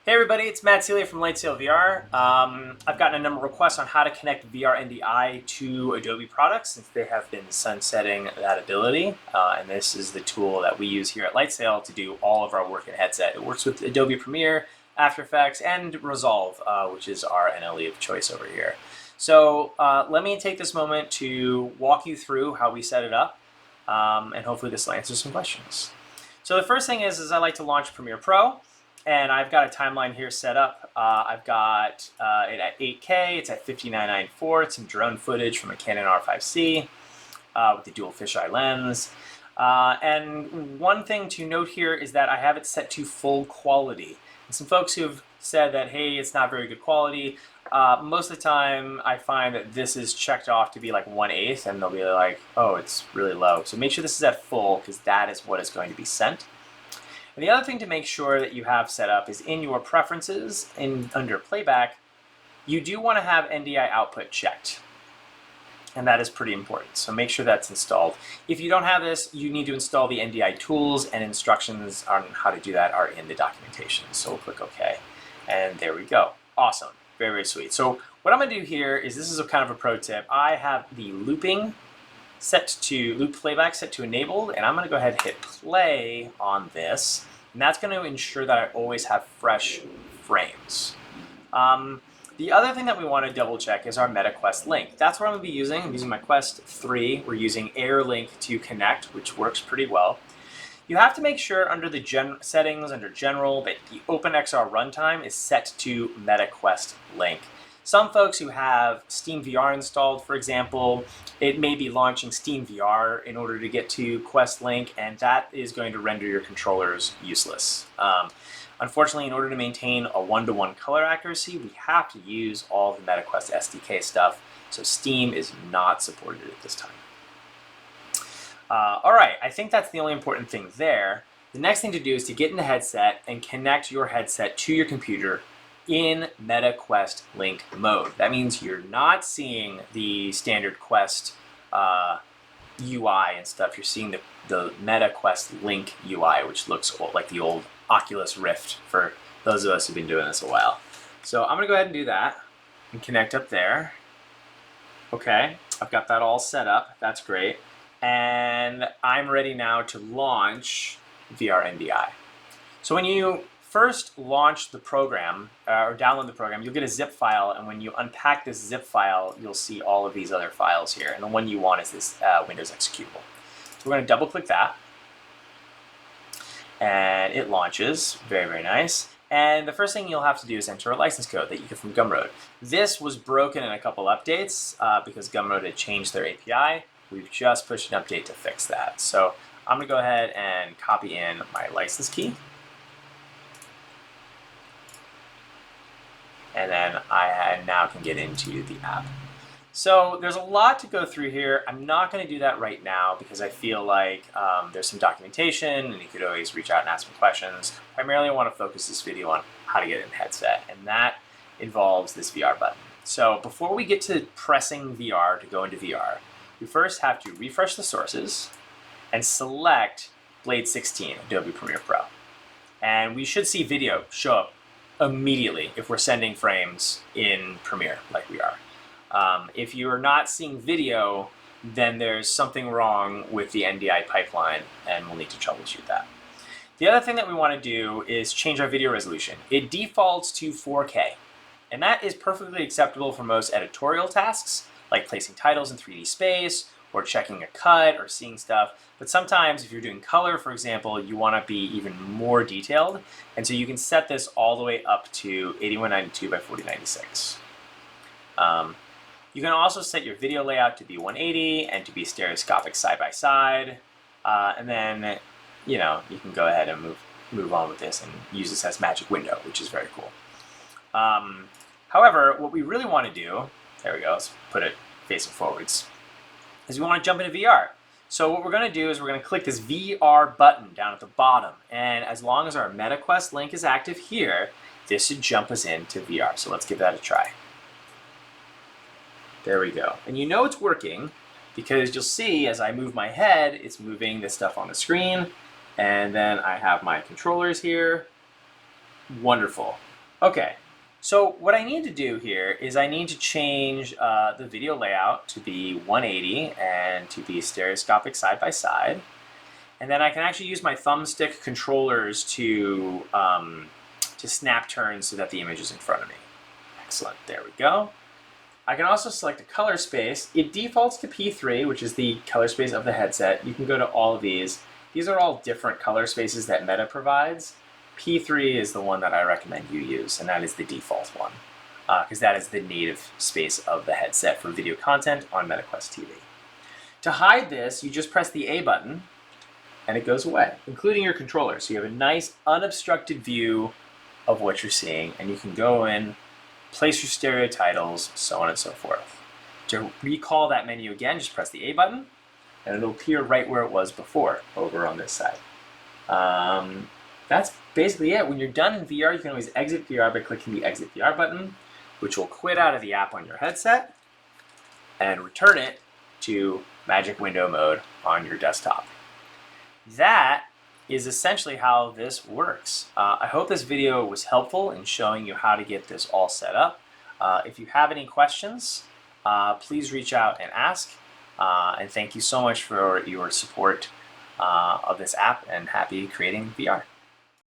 Hey everybody, it's Matt Celia from Lightsail VR. I've gotten a number of requests on how to connect VR.NDI to Adobe products since they have been sunsetting that ability. And this is the tool that we use here at Lightsail to do all of our work in headset. It works with Adobe Premiere, After Effects, and Resolve, which is our NLE of choice over here. So let me take this moment to walk you through how we set it up, and hopefully this will answer some questions. So the first thing is I like to launch Premiere Pro. And I've got a timeline here set up. I've got it at 8K, it's at 5994, it's some drone footage from a Canon R5C with the dual fisheye lens. And one thing to note here is that I have it set to full quality. And some folks who have said that, hey, it's not very good quality, most of the time I find that this is checked off to be like 1/8, and they'll be like, oh, it's really low. So make sure this is at full, because that is what is going to be sent. And the other thing to make sure that you have set up is in your preferences, under playback, you do want to have NDI output checked. And that is pretty important. So make sure that's installed. If you don't have this, you need to install the NDI tools, and instructions on how to do that are in the documentation. So we'll click OK. And there we go. Awesome. Very, very sweet. So what I'm going to do here is, this is a kind of a pro tip. I have the looping loop playback set to enabled, and I'm going to go ahead and hit play on this, and that's going to ensure that I always have fresh frames. The other thing that we want to double check is our MetaQuest link. That's what I'm going to be using. I'm using my Quest 3. We're using AirLink to connect, which works pretty well. You have to make sure under the settings, under General, that the OpenXR runtime is set to MetaQuest link. Some folks who have Steam VR installed, for example, it may be launching Steam VR in order to get to Quest Link, and that is going to render your controllers useless. Unfortunately, in order to maintain a one-to-one color accuracy, we have to use all the MetaQuest SDK stuff, so Steam is not supported at this time. All right, I think that's the only important thing there. The next thing to do is to get in the headset and connect your headset to your computer in MetaQuest Link mode. That means you're not seeing the standard Quest UI and stuff. You're seeing the MetaQuest Link UI, which looks like the old Oculus Rift for those of us who've been doing this a while. So I'm gonna go ahead and do that and connect up there. Okay, I've got that all set up. That's great. And I'm ready now to launch VR.NDI. So when you first launch the program, or download the program, you'll get a zip file, and when you unpack this zip file, you'll see all of these other files here, and the one you want is this Windows executable. So we're going to double click that, and it launches. Very, very nice. And the first thing you'll have to do is enter a license code that you get from Gumroad. This was broken in a couple updates because Gumroad had changed their API. We've just pushed an update to fix that. So I'm going to go ahead and copy in my license key. And then I now can get into the app. So there's a lot to go through here. I'm not going to do that right now because I feel like there's some documentation, and you could always reach out and ask me questions. Primarily, I want to focus this video on how to get in headset, and that involves this VR button. So before we get to pressing VR to go into VR, we first have to refresh the sources and select Blade 16, Adobe Premiere Pro. And we should see video show up immediately if we're sending frames in Premiere like we are. If you are not seeing video, then there's something wrong with the NDI pipeline, and we'll need to troubleshoot that. The other thing that we want to do is change our video resolution. It defaults to 4K, and that is perfectly acceptable for most editorial tasks, like placing titles in 3D space, or checking a cut, or seeing stuff. But sometimes if you're doing color, for example, you want to be even more detailed. And so you can set this all the way up to 8192 by 4096. You can also set your video layout to be 180 and to be stereoscopic side by side. And then, you can go ahead and move on with this and use this as magic window, which is very cool. However, what we really want to do, there we go, let's put it facing forwards, is we want to jump into VR. So what we're going to do is we're going to click this VR button down at the bottom, and as long as our MetaQuest link is active here, this should jump us into VR. So let's give that a try. There we go. And you know it's working because you'll see as I move my head, it's moving this stuff on the screen, and then I have my controllers here. Wonderful. Okay, so what I need to do here is I need to change the video layout to be 180 and to be stereoscopic side by side. And then I can actually use my thumbstick controllers to snap turn so that the image is in front of me. Excellent, there we go. I can also select a color space. It defaults to P3, which is the color space of the headset. You can go to all of these. These are all different color spaces that Meta provides. P3 is the one that I recommend you use, and that is the default one, because that is the native space of the headset for video content on MetaQuest TV. To hide this, you just press the A button, and it goes away, including your controller. So you have a nice unobstructed view of what you're seeing, and you can go in, place your stereo titles, so on and so forth. To recall that menu again, just press the A button, and it'll appear right where it was before, over on this side. That's basically it. When you're done in VR, you can always exit VR by clicking the Exit VR button, which will quit out of the app on your headset and return it to Magic Window mode on your desktop. That is essentially how this works. I hope this video was helpful in showing you how to get this all set up. If you have any questions, please reach out and ask. And thank you so much for your support of this app, and happy creating VR.